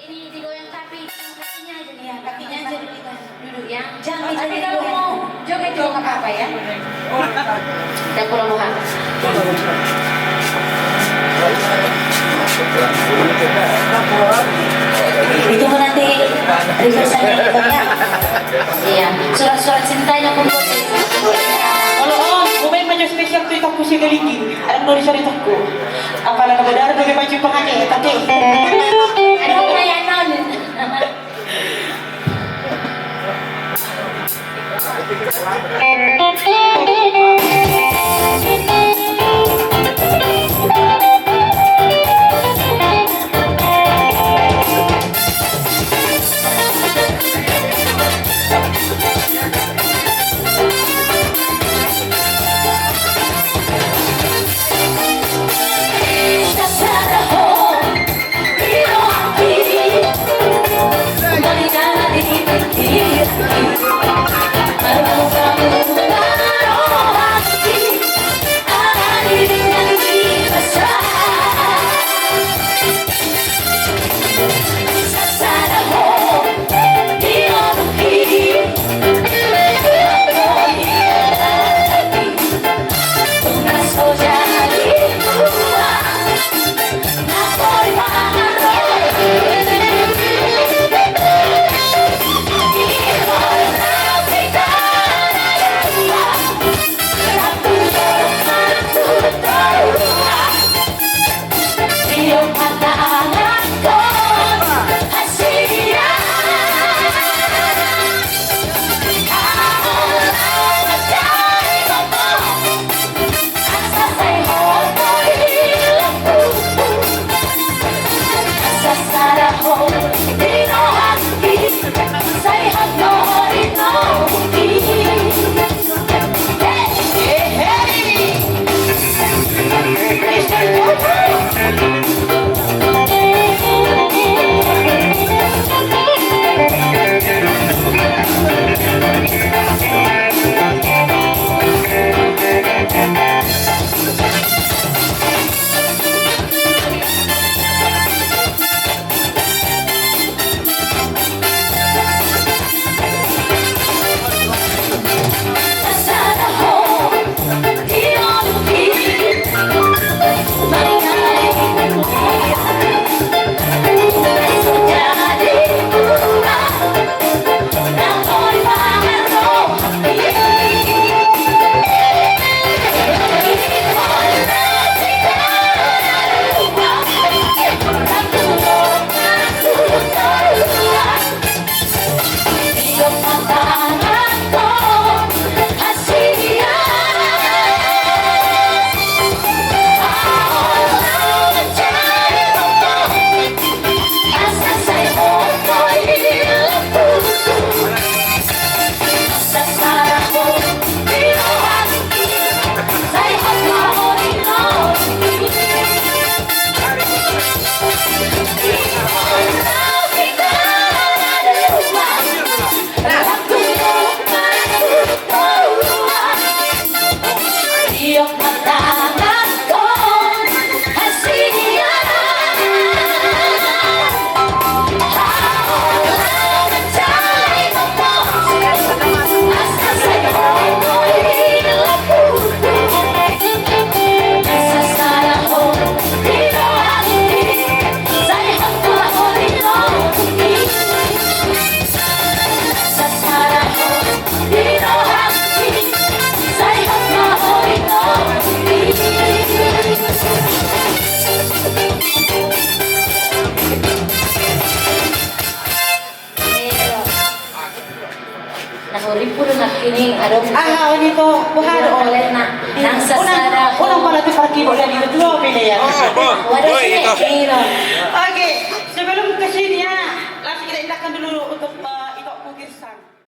ini digoyang tapi kakinya aja nih ya, kakinya aja duduk ya. Jangan tapi kalau mau joget juga nggak apa-apa ya. Dan pulang Tuhan. Itu nanti rehearsalnya ya. Iya, surat-surat cintanya pun boleh. Kalau umay banyak spesial tuh itak pusing galigi. Alam nulis sa itak ko. Akala na badar kami pa yung pangani. Tapi. Ano ba yan nun? Ini ada Ini ko. Buharo. Nang sasara. Unang pala ito para kimo na dito. Tuwa, pili yan. Waduh, ini. Ay,